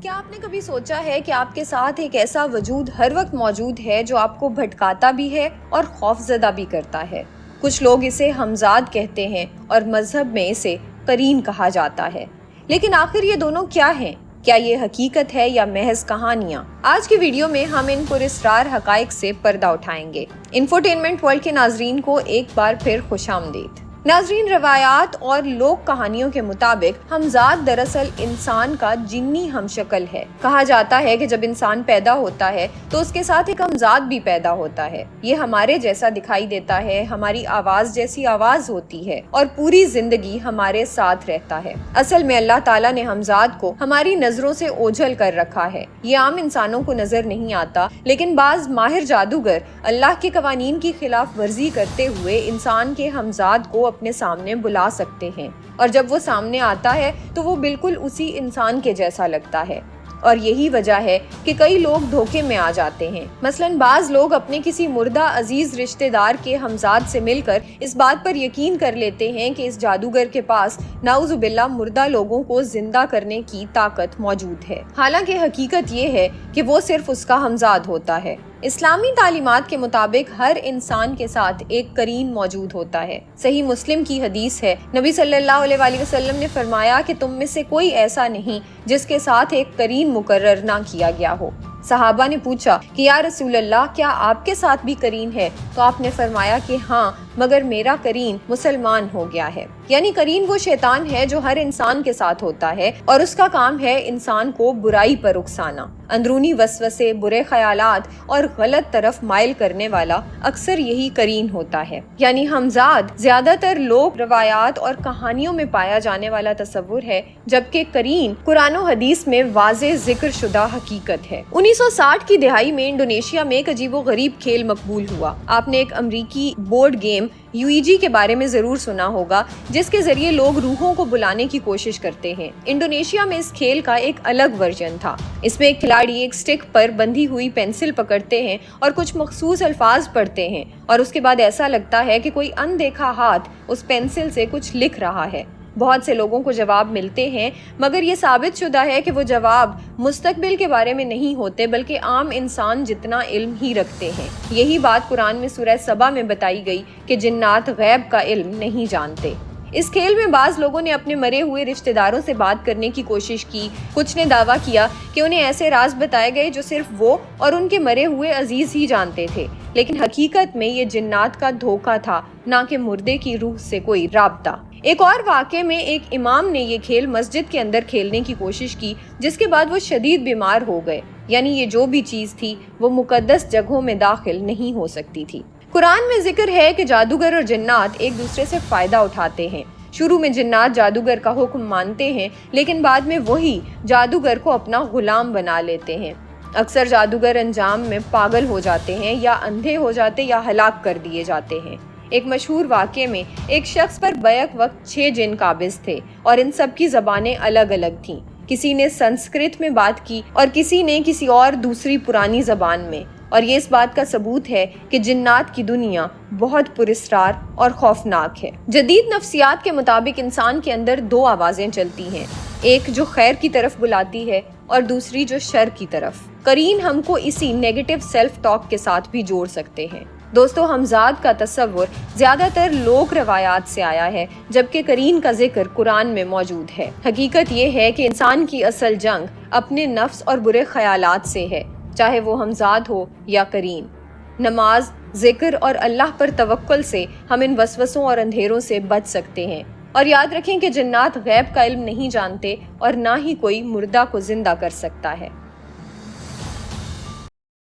کیا آپ نے کبھی سوچا ہے کہ آپ کے ساتھ ایک ایسا وجود ہر وقت موجود ہے جو آپ کو بھٹکاتا بھی ہے اور خوف زدہ بھی کرتا ہے؟ کچھ لوگ اسے ہمزاد کہتے ہیں اور مذہب میں اسے قرین کہا جاتا ہے، لیکن آخر یہ دونوں کیا ہیں؟ کیا یہ حقیقت ہے یا محض کہانیاں؟ آج کی ویڈیو میں ہم ان پراسرار حقائق سے پردہ اٹھائیں گے۔ انفوٹینمنٹ ورلڈ کے ناظرین کو ایک بار پھر خوش آمدید۔ ناظرین، روایات اور لوک کہانیوں کے مطابق ہمزاد دراصل انسان کا جنی ہم شکل ہے۔ کہا جاتا ہے کہ جب انسان پیدا ہوتا ہے تو اس کے ساتھ ایک ہمزاد بھی پیدا ہوتا ہے۔ یہ ہمارے جیسا دکھائی دیتا ہے، ہماری آواز جیسی آواز ہوتی ہے اور پوری زندگی ہمارے ساتھ رہتا ہے۔ اصل میں اللہ تعالیٰ نے ہمزاد کو ہماری نظروں سے اوجھل کر رکھا ہے۔ یہ عام انسانوں کو نظر نہیں آتا، لیکن بعض ماہر جادوگر اللہ کے قوانین کی خلاف ورزی کرتے ہوئے انسان کے ہمزاد کو اپنے سامنے بلا سکتے ہیں، اور جب وہ سامنے آتا ہے تو وہ بالکل اسی انسان کے جیسا لگتا ہے۔ اور یہی وجہ ہے کہ کئی لوگ دھوکے میں آ جاتے ہیں۔ مثلاً بعض لوگ اپنے کسی مردہ عزیز رشتہ دار کے ہمزاد سے مل کر اس بات پر یقین کر لیتے ہیں کہ اس جادوگر کے پاس نعوذ باللہ مردہ لوگوں کو زندہ کرنے کی طاقت موجود ہے، حالانکہ حقیقت یہ ہے کہ وہ صرف اس کا ہمزاد ہوتا ہے۔ اسلامی تعلیمات کے مطابق ہر انسان کے ساتھ ایک قرین موجود ہوتا ہے۔ صحیح مسلم کی حدیث ہے، نبی صلی اللہ علیہ وآلہ وسلم نے فرمایا کہ تم میں سے کوئی ایسا نہیں جس کے ساتھ ایک قرین مقرر نہ کیا گیا ہو۔ صحابہ نے پوچھا کہ یا رسول اللہ، کیا آپ کے ساتھ بھی قرین ہے؟ تو آپ نے فرمایا کہ ہاں، مگر میرا قرین مسلمان ہو گیا ہے۔ یعنی قرین وہ شیطان ہے جو ہر انسان کے ساتھ ہوتا ہے اور اس کا کام ہے انسان کو برائی پر اکسانا۔ اندرونی وسوسے، برے خیالات اور غلط طرف مائل کرنے والا اکثر یہی قرین ہوتا ہے۔ یعنی ہمزاد زیادہ تر لوک روایات اور کہانیوں میں پایا جانے والا تصور ہے، جبکہ قرین قرآن و حدیث میں واضح ذکر شدہ حقیقت ہے۔ 1960 کی دہائی میں انڈونیشیا میں ایک عجیب و غریب کھیل مقبول ہوا۔ آپ نے ایک امریکی بورڈ گیم UEG کے بارے میں ضرور سنا ہوگا، جس کے ذریعے لوگ روحوں کو بلانے کی کوشش کرتے ہیں۔ انڈونیشیا میں اس کھیل کا ایک الگ ورژن تھا۔ اس میں ایک کھلاڑی ایک سٹک پر بندھی ہوئی پینسل پکڑتے ہیں اور کچھ مخصوص الفاظ پڑھتے ہیں، اور اس کے بعد ایسا لگتا ہے کہ کوئی اندیکھا ہاتھ اس پینسل سے کچھ لکھ رہا ہے۔ بہت سے لوگوں کو جواب ملتے ہیں، مگر یہ ثابت شدہ ہے کہ وہ جواب مستقبل کے بارے میں نہیں ہوتے، بلکہ عام انسان جتنا علم ہی رکھتے ہیں۔ یہی بات قرآن میں سورہ سبا میں بتائی گئی کہ جنات غیب کا علم نہیں جانتے۔ اس کھیل میں بعض لوگوں نے اپنے مرے ہوئے رشتہ داروں سے بات کرنے کی کوشش کی۔ کچھ نے دعویٰ کیا کہ انہیں ایسے راز بتائے گئے جو صرف وہ اور ان کے مرے ہوئے عزیز ہی جانتے تھے، لیکن حقیقت میں یہ جنات کا دھوکہ تھا، نہ کہ مردے کی روح سے کوئی رابطہ۔ ایک اور واقعے میں ایک امام نے یہ کھیل مسجد کے اندر کھیلنے کی کوشش کی، جس کے بعد وہ شدید بیمار ہو گئے۔ یعنی یہ جو بھی چیز تھی وہ مقدس جگہوں میں داخل نہیں ہو سکتی تھی۔ قرآن میں ذکر ہے کہ جادوگر اور جنات ایک دوسرے سے فائدہ اٹھاتے ہیں۔ شروع میں جنات جادوگر کا حکم مانتے ہیں، لیکن بعد میں وہی جادوگر کو اپنا غلام بنا لیتے ہیں۔ اکثر جادوگر انجام میں پاگل ہو جاتے ہیں، یا اندھے ہو جاتے یا ہلاک کر دیے جاتے ہیں۔ ایک مشہور واقعے میں ایک شخص پر بیک وقت 6 جن قابض تھے، اور ان سب کی زبانیں الگ الگ تھیں۔ کسی نے سنسکرت میں بات کی اور کسی نے کسی اور دوسری پرانی زبان میں، اور یہ اس بات کا ثبوت ہے کہ جنات کی دنیا بہت پراسرار اور خوفناک ہے۔ جدید نفسیات کے مطابق انسان کے اندر 2 آوازیں چلتی ہیں، ایک جو خیر کی طرف بلاتی ہے اور دوسری جو شر کی طرف۔ قرین ہم کو اسی نیگیٹو سیلف ٹاک کے ساتھ بھی جوڑ سکتے ہیں۔ دوستو، ہمزاد کا تصور زیادہ تر لوک روایات سے آیا ہے، جبکہ قرین کا ذکر قرآن میں موجود ہے۔ حقیقت یہ ہے کہ انسان کی اصل جنگ اپنے نفس اور برے خیالات سے ہے، چاہے وہ ہمزاد ہو یا قرین۔ نماز، ذکر اور اللہ پر توکل سے ہم ان وسوسوں اور اندھیروں سے بچ سکتے ہیں۔ اور یاد رکھیں کہ جنات غیب کا علم نہیں جانتے، اور نہ ہی کوئی مردہ کو زندہ کر سکتا ہے۔